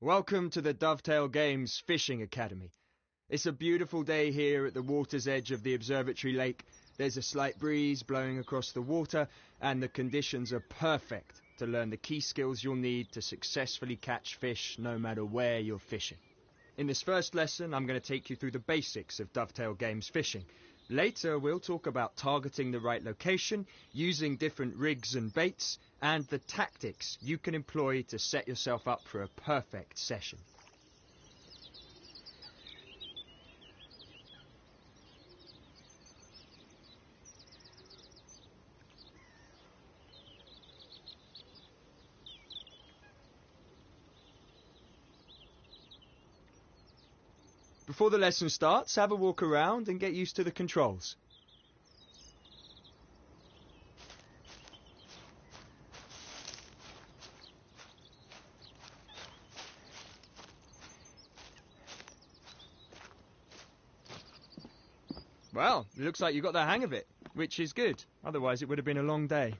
Welcome to the Dovetail Games Fishing Academy. It's a beautiful day here at the water's edge of the observatory lake. There's a slight breeze blowing across the water, and the conditions are perfect to learn the key skills you'll need to successfully catch fish no matter where you're fishing. In this first lesson, I'm going to take you through the basics of Dovetail Games fishing. Later, we'll talk about targeting the right location, using different rigs and baits, and the tactics you can employ to set yourself up for a perfect session. Before the lesson starts, have a walk around and get used to the controls. Well, it looks like you got the hang of it, which is good. Otherwise, it would have been a long day.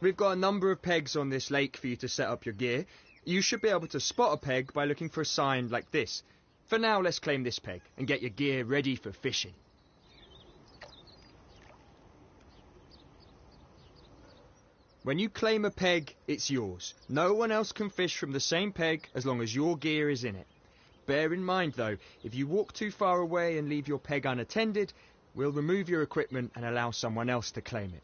We've got a number of pegs on this lake for you to set up your gear. You should be able to spot a peg by looking for a sign like this. For now, let's claim this peg and get your gear ready for fishing. When you claim a peg, it's yours. No one else can fish from the same peg as long as your gear is in it. Bear in mind though, if you walk too far away and leave your peg unattended, we'll remove your equipment and allow someone else to claim it.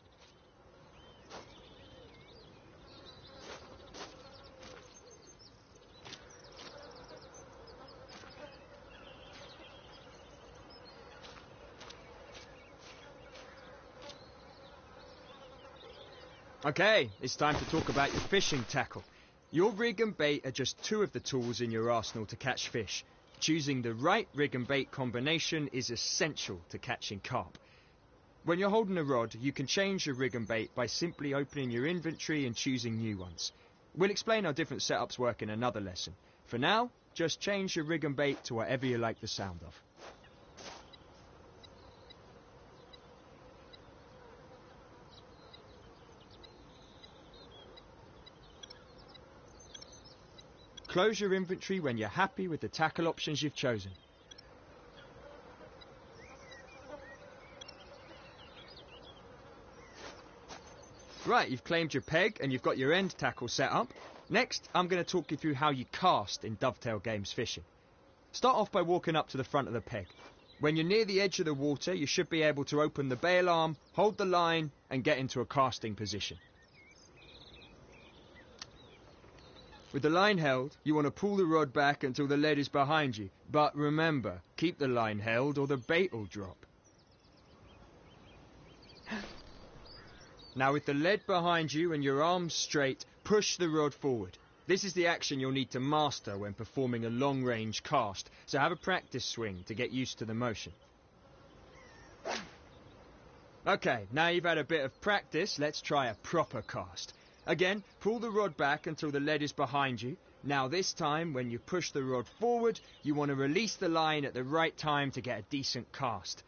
Okay, it's time to talk about your fishing tackle. Your rig and bait are just two of the tools in your arsenal to catch fish. Choosing the right rig and bait combination is essential to catching carp. When you're holding a rod, you can change your rig and bait by simply opening your inventory and choosing new ones. We'll explain how different setups work in another lesson. For now, just change your rig and bait to whatever you like the sound of. Close your inventory when you're happy with the tackle options you've chosen. Right, you've claimed your peg and you've got your end tackle set up. Next, I'm going to talk you through how you cast in Dovetail Games fishing. Start off by walking up to the front of the peg. When you're near the edge of the water, you should be able to open the bail arm, hold the line, and get into a casting position. With the line held, you want to pull the rod back until the lead is behind you. But remember, keep the line held or the bait will drop. Now with the lead behind you and your arms straight, push the rod forward. This is the action you'll need to master when performing a long-range cast, so have a practice swing to get used to the motion. Okay, now you've had a bit of practice, let's try a proper cast. Again, pull the rod back until the lead is behind you. Now this time, when you push the rod forward, you want to release the line at the right time to get a decent cast.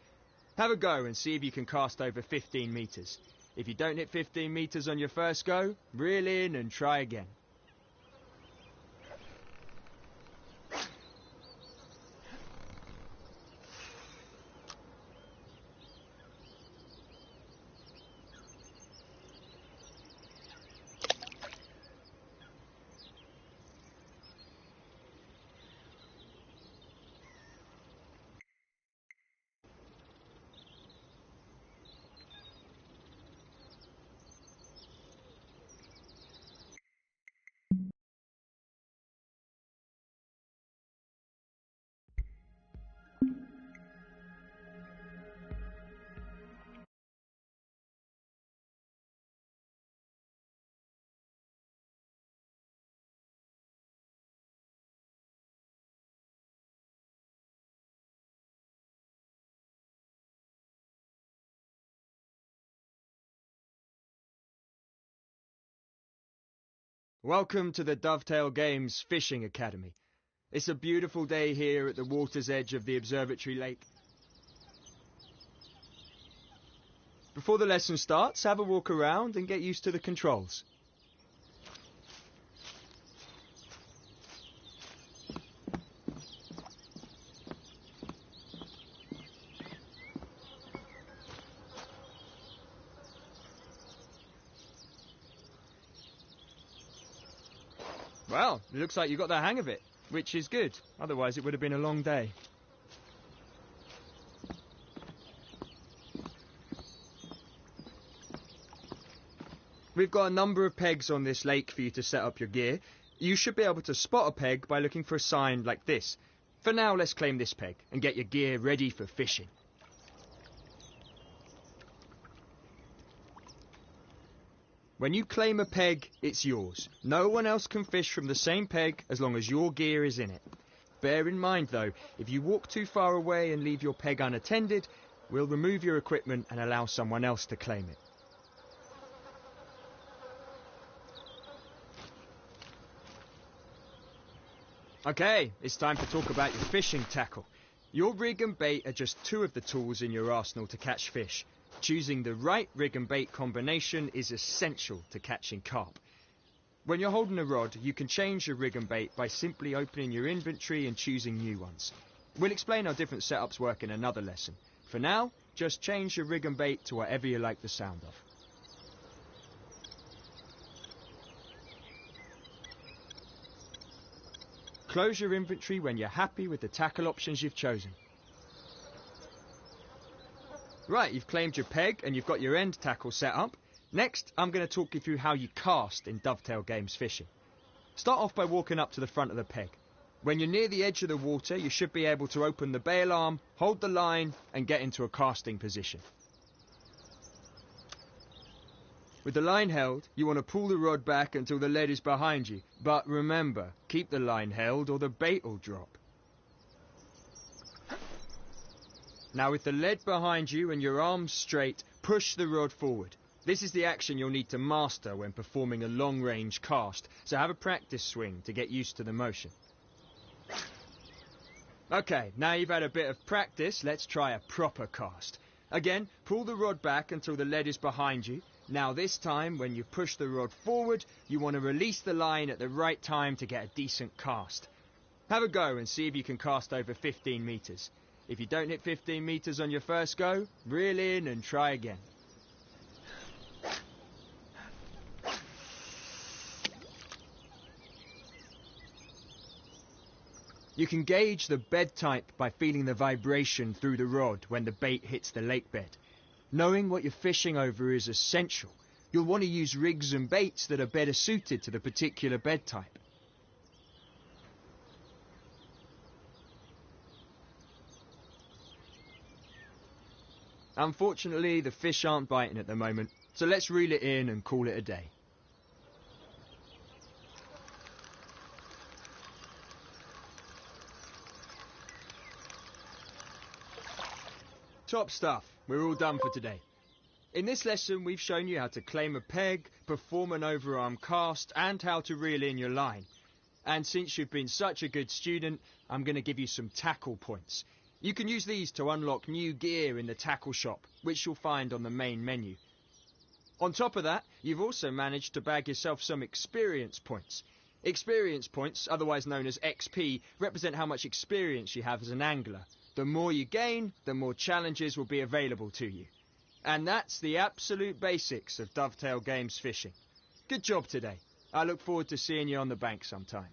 Have a go and see if you can cast over 15 metres. If you don't hit 15 metres on your first go, reel in and try again. Welcome to the Dovetail Games Fishing Academy. It's a beautiful day here at the water's edge of the observatory lake. Before the lesson starts, have a walk around and get used to the controls. Well, it looks like you got the hang of it, which is good. Otherwise it would have been a long day. We've got a number of pegs on this lake for you to set up your gear. You should be able to spot a peg by looking for a sign like this. For now, let's claim this peg and get your gear ready for fishing. When you claim a peg, it's yours. No one else can fish from the same peg as long as your gear is in it. Bear in mind though, if you walk too far away and leave your peg unattended, we'll remove your equipment and allow someone else to claim it. Okay, it's time to talk about your fishing tackle. Your rig and bait are just two of the tools in your arsenal to catch fish. Choosing the right rig and bait combination is essential to catching carp. When you're holding a rod, you can change your rig and bait by simply opening your inventory and choosing new ones. We'll explain how different setups work in another lesson. For now, just change your rig and bait to whatever you like the sound of. Close your inventory when you're happy with the tackle options you've chosen. Right, you've claimed your peg and you've got your end tackle set up. Next, I'm going to talk you through how you cast in Dovetail Games fishing. Start off by walking up to the front of the peg. When you're near the edge of the water, you should be able to open the bail arm, hold the line, and get into a casting position. With the line held, you want to pull the rod back until the lead is behind you. But remember, keep the line held or the bait will drop. Now with the lead behind you and your arms straight, push the rod forward. This is the action you'll need to master when performing a long-range cast, so have a practice swing to get used to the motion. Okay, now you've had a bit of practice, let's try a proper cast. Again, pull the rod back until the lead is behind you. Now this time, when you push the rod forward, you want to release the line at the right time to get a decent cast. Have a go and see if you can cast over 15 metres. If you don't hit 15 metres on your first go, reel in and try again. You can gauge the bed type by feeling the vibration through the rod when the bait hits the lake bed. Knowing what you're fishing over is essential. You'll want to use rigs and baits that are better suited to the particular bed type. Unfortunately, the fish aren't biting at the moment, so let's reel it in and call it a day. Top stuff, we're all done for today. In this lesson, we've shown you how to claim a peg, perform an overarm cast, and how to reel in your line. And since you've been such a good student, I'm going to give you some tackle points. You can use these to unlock new gear in the tackle shop, which you'll find on the main menu. On top of that, you've also managed to bag yourself some experience points. Experience points, otherwise known as XP, represent how much experience you have as an angler. The more you gain, the more challenges will be available to you. And that's the absolute basics of Dovetail Games fishing. Good job today. I look forward to seeing you on the bank sometime.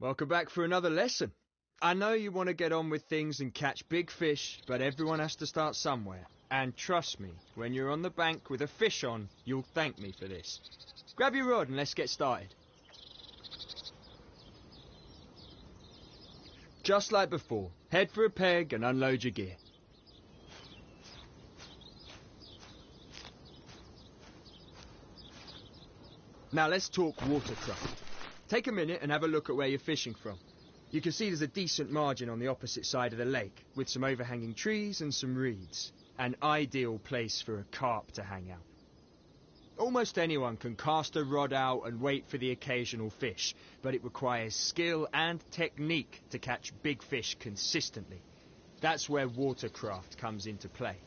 Welcome back for another lesson. I know you want to get on with things and catch big fish, but everyone has to start somewhere. And trust me, when you're on the bank with a fish on, you'll thank me for this. Grab your rod and let's get started. Just like before, head for a peg and unload your gear. Now let's talk watercraft. Take a minute and have a look at where you're fishing from. You can see there's a decent margin on the opposite side of the lake, with some overhanging trees and some reeds. An ideal place for a carp to hang out. Almost anyone can cast a rod out and wait for the occasional fish, but it requires skill and technique to catch big fish consistently. That's where watercraft comes into play.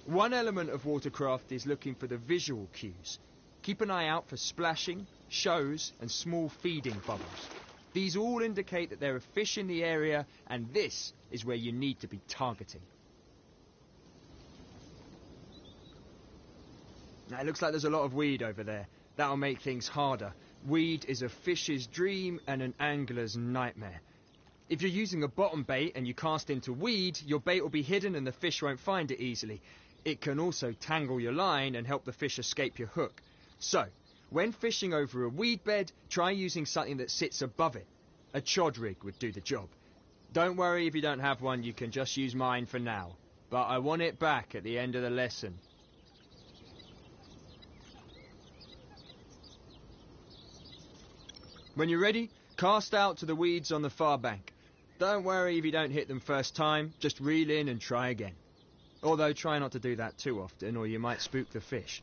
One element of watercraft is looking for the visual cues. Keep an eye out for splashing, shows and small feeding bubbles. These all indicate that there are fish in the area, and this is where you need to be targeting. Now, it looks like there's a lot of weed over there. That'll make things harder. Weed is a fish's dream and an angler's nightmare. If you're using a bottom bait and you cast into weed, your bait will be hidden and the fish won't find it easily. It can also tangle your line and help the fish escape your hook. So, when fishing over a weed bed, try using something that sits above it. A chod rig would do the job. Don't worry if you don't have one, you can just use mine for now. But I want it back at the end of the lesson. When you're ready, cast out to the weeds on the far bank. Don't worry if you don't hit them first time, just reel in and try again. Although try not to do that too often or you might spook the fish.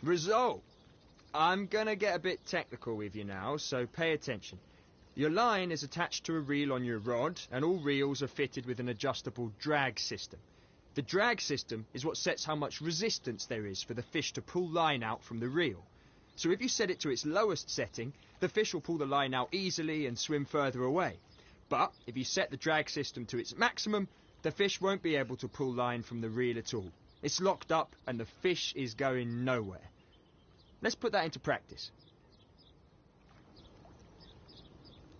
Result. I'm gonna get a bit technical with you now, so pay attention. Your line is attached to a reel on your rod, and all reels are fitted with an adjustable drag system. The drag system is what sets how much resistance there is for the fish to pull line out from the reel. So if you set it to its lowest setting, the fish will pull the line out easily and swim further away. But if you set the drag system to its maximum, the fish won't be able to pull line from the reel at all. It's locked up and the fish is going nowhere. Let's put that into practice.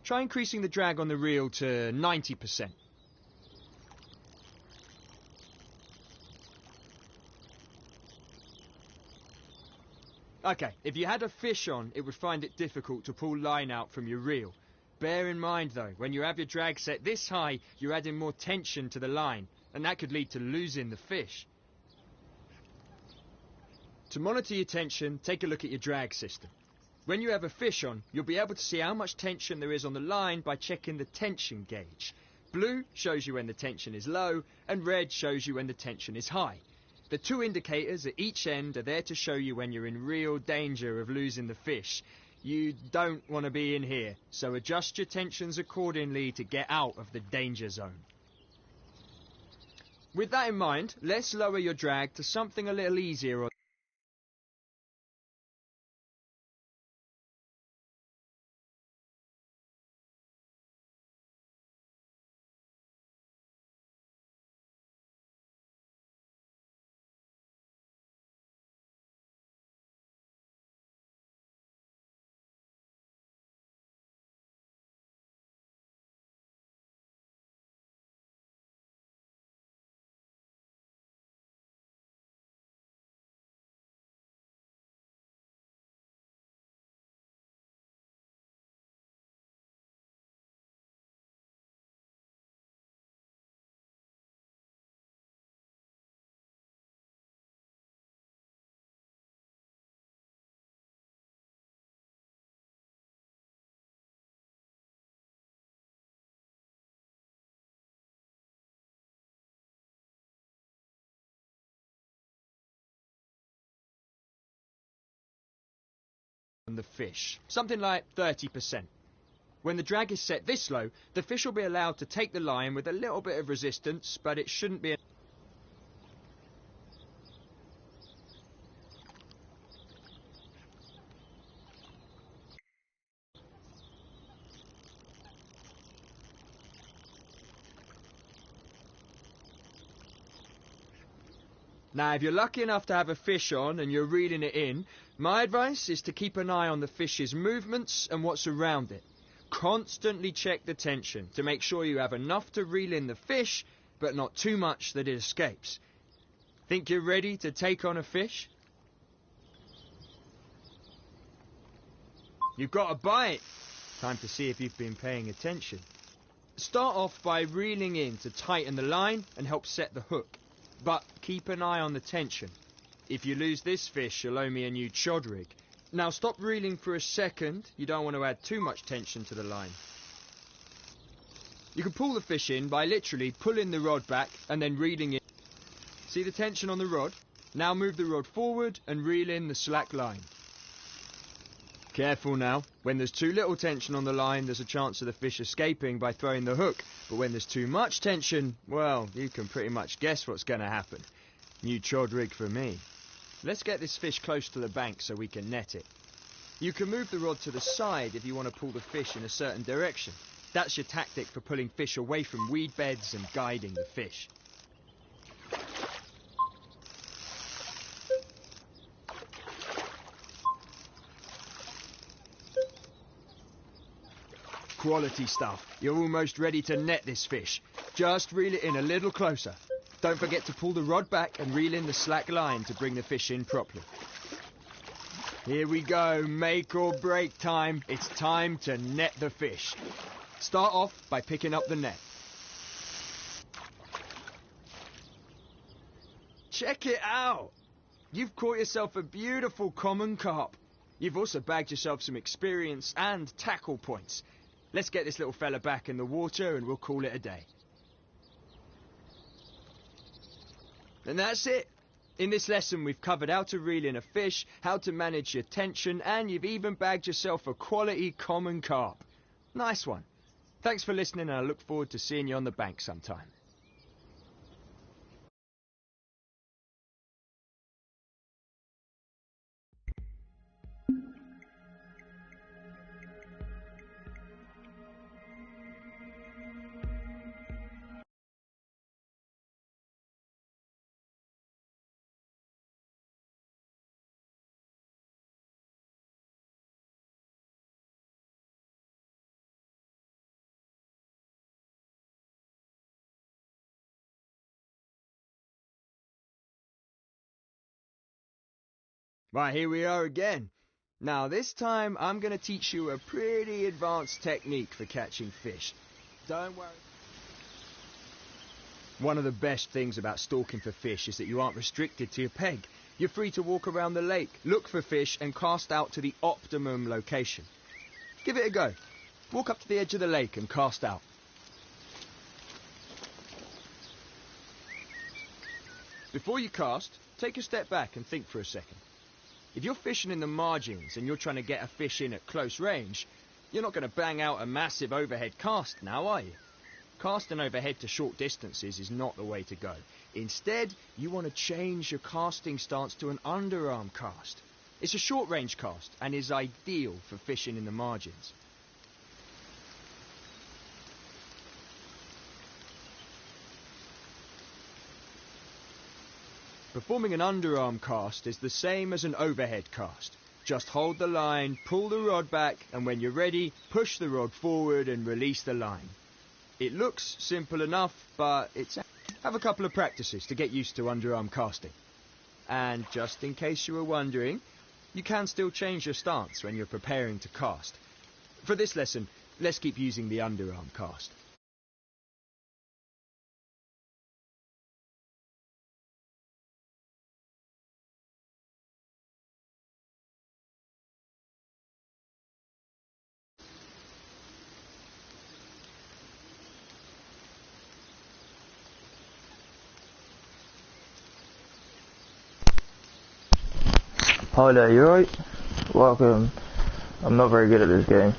Try increasing the drag on the reel to 90%. Okay, if you had a fish on, it would find it difficult to pull line out from your reel. Bear in mind though, when you have your drag set this high, you're adding more tension to the line, and that could lead to losing the fish. To monitor your tension, take a look at your drag system. When you have a fish on, you'll be able to see how much tension there is on the line by checking the tension gauge. Blue shows you when the tension is low, and red shows you when the tension is high. The two indicators at each end are there to show you when you're in real danger of losing the fish. You don't want to be in here, so adjust your tensions accordingly to get out of the danger zone. With that in mind, let's lower your drag to something a little easier on the fish, something like 30%. When the drag is set this low, the fish will be allowed to take the line with a little bit of resistance, but it shouldn't be. Now, if you're lucky enough to have a fish on and you're reeling it in, my advice is to keep an eye on the fish's movements and what's around it. Constantly check the tension to make sure you have enough to reel in the fish, but not too much that it escapes. Think you're ready to take on a fish? You've got a bite. Time to see if you've been paying attention. Start off by reeling in to tighten the line and help set the hook. But keep an eye on the tension. If you lose this fish, you'll owe me a new chod rig. Now stop reeling for a second. You don't want to add too much tension to the line. You can pull the fish in by literally pulling the rod back and then reeling in. See the tension on the rod? Now move the rod forward and reel in the slack line. Careful now. When there's too little tension on the line, there's a chance of the fish escaping by throwing the hook. But when there's too much tension, well, you can pretty much guess what's going to happen. New chod rig for me. Let's get this fish close to the bank so we can net it. You can move the rod to the side if you want to pull the fish in a certain direction. That's your tactic for pulling fish away from weed beds and guiding the fish. Quality stuff. You're almost ready to net this fish. Just reel it in a little closer. Don't forget to pull the rod back and reel in the slack line to bring the fish in properly. Here we go, make or break time. It's time to net the fish. Start off by picking up the net. Check it out! You've caught yourself a beautiful common carp. You've also bagged yourself some experience and tackle points. Let's get this little fella back in the water and we'll call it a day. And that's it. In this lesson we've covered how to reel in a fish, how to manage your tension, and you've even bagged yourself a quality common carp. Nice one. Thanks for listening and I look forward to seeing you on the bank sometime. Right, here we are again. Now, this time I'm going to teach you a pretty advanced technique for catching fish. Don't worry. One of the best things about stalking for fish is that you aren't restricted to your peg. You're free to walk around the lake, look for fish, and cast out to the optimum location. Give it a go. Walk up to the edge of the lake and cast out. Before you cast, take a step back and think for a second. If you're fishing in the margins and you're trying to get a fish in at close range, you're not going to bang out a massive overhead cast now, are you? Casting overhead to short distances is not the way to go. Instead, you want to change your casting stance to an underarm cast. It's a short-range cast and is ideal for fishing in the margins. Performing an underarm cast is the same as an overhead cast. Just hold the line, pull the rod back, and when you're ready, push the rod forward and release the line. It looks simple enough, but have a couple of practices to get used to underarm casting. And just in case you were wondering, you can still change your stance when you're preparing to cast. For this lesson, let's keep using the underarm cast. Hi there, you alright? Welcome. I'm not very good at this game.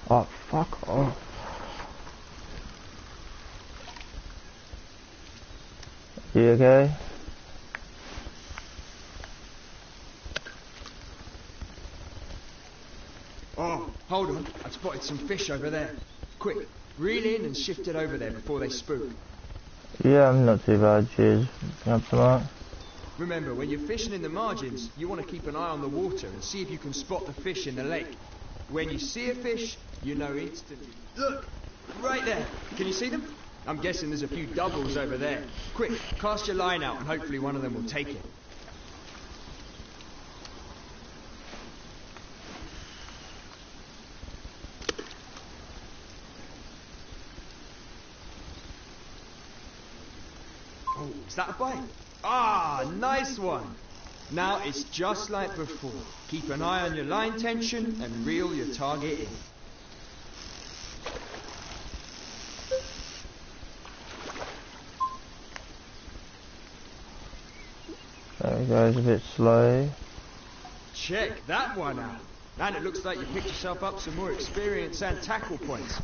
Oh, fuck off. You okay? Oh, hold on. I've spotted some fish over there. Quick, reel in and shift it over there before they spook. Yeah, I'm not too bad, cheers. Up to that. Remember, when you're fishing in the margins, you want to keep an eye on the water and see if you can spot the fish in the lake. When you see a fish, you know instantly. Look! Right there! Can you see them? I'm guessing there's a few doubles over there. Quick, cast your line out and hopefully one of them will take it. Oh, is that a bite? Ah, nice one! Now it's just like before. Keep an eye on your line tension and reel your target in. There he goes, a bit slow. Check that one out. And it looks like you picked yourself up some more experience and tackle points.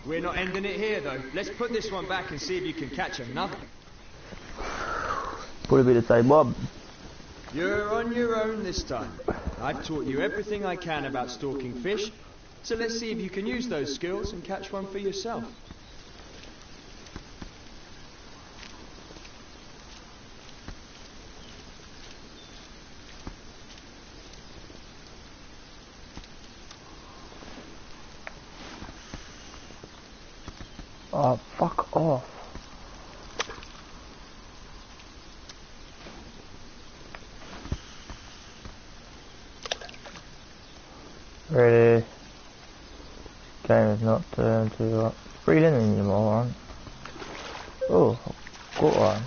We're not ending it here though. Let's put this one back and see if you can catch another. Probably be the same one. You're on your own this time. I've taught you everything I can about stalking fish, so let's see if you can use those skills and catch one for yourself. Oh, fuck off. Really? Game is not turned to breathing anymore, aren't? Oh, got one.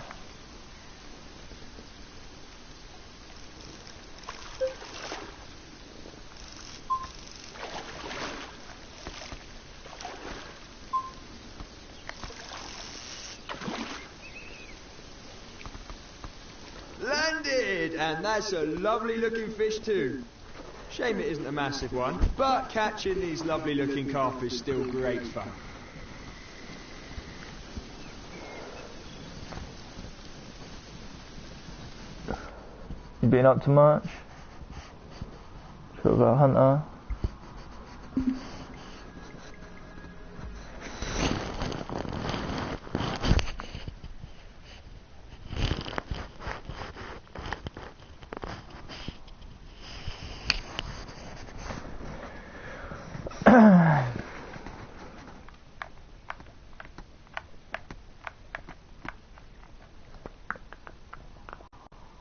Landed! And that's a lovely looking fish too. Shame it isn't a massive one, but catching these lovely looking carp is still great fun. You been up to much? Sort of a hunter?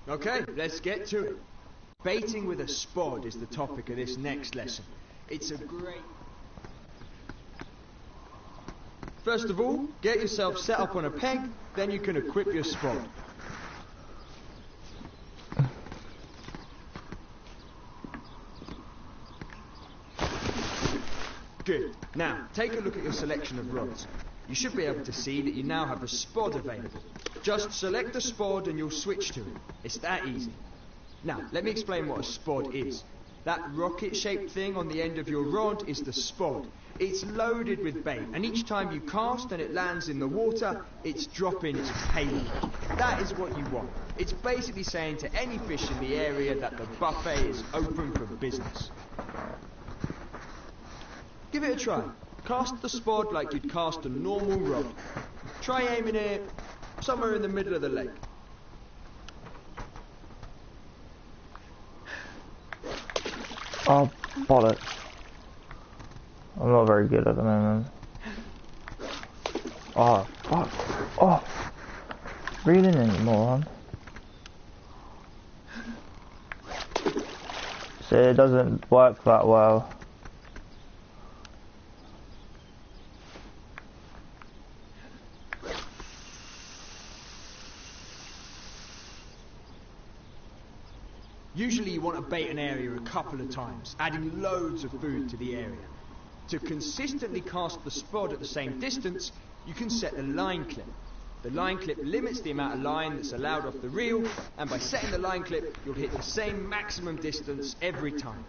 Okay, let's get to it. Baiting with a spod is the topic of this next lesson. It's a great... First of all, get yourself set up on a peg, then you can equip your spod. Good. Now, take a look at your selection of rods. You should be able to see that you now have a spod available. Just select the spod and you'll switch to it. It's that easy. Now, let me explain what a spod is. That rocket-shaped thing on the end of your rod is the spod. It's loaded with bait, and each time you cast and it lands in the water, it's dropping its payload. That is what you want. It's basically saying to any fish in the area that the buffet is open for business. Give it a try. Cast the spod like you'd cast a normal rod. Try aiming it somewhere in the middle of the lake. Oh, bollocks. I'm not very good at the moment. Oh, fuck. Oh. Reeling anymore. See, it doesn't work that well. Usually you want to bait an area a couple of times, adding loads of food to the area. To consistently cast the spod at the same distance, you can set the line clip. The line clip limits the amount of line that's allowed off the reel, and by setting the line clip, you'll hit the same maximum distance every time.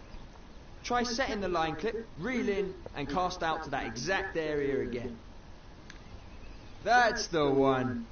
Try setting the line clip, reel in, and cast out to that exact area again. That's the one.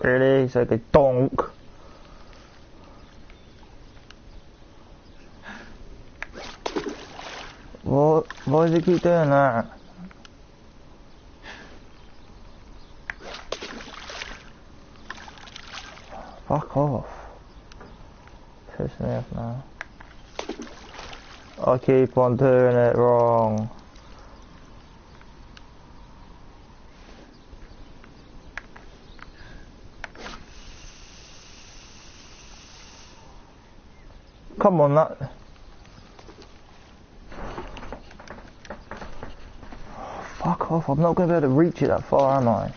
Really? It's like a donk. What? Why does he keep doing that? Fuck off. Piss me off now. I keep on doing it wrong. Come on, that. Fuck off, I'm not going to be able to reach it that far, am I?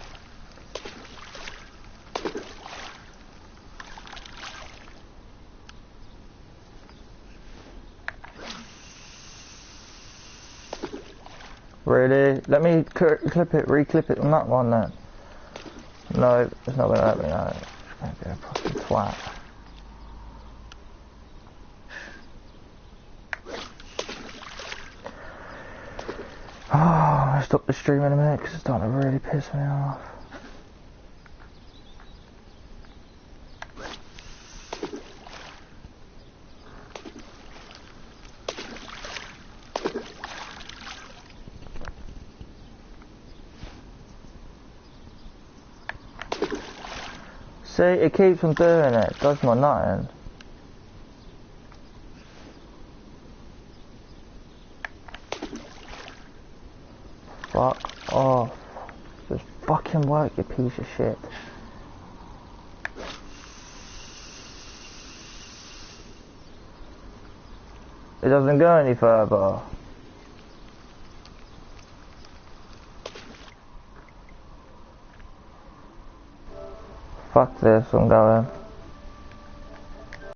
Really? Let me clip it, re-clip it on that one then. No, it's not going to let me know. It's going to be a fucking twat. Oh, I'll stop the stream in a minute because it's starting to really piss me off. See, it keeps on doing it, it does my nothing. Fuck off. Just fucking work, you piece of shit. It doesn't go any further. Fuck this, I'm going.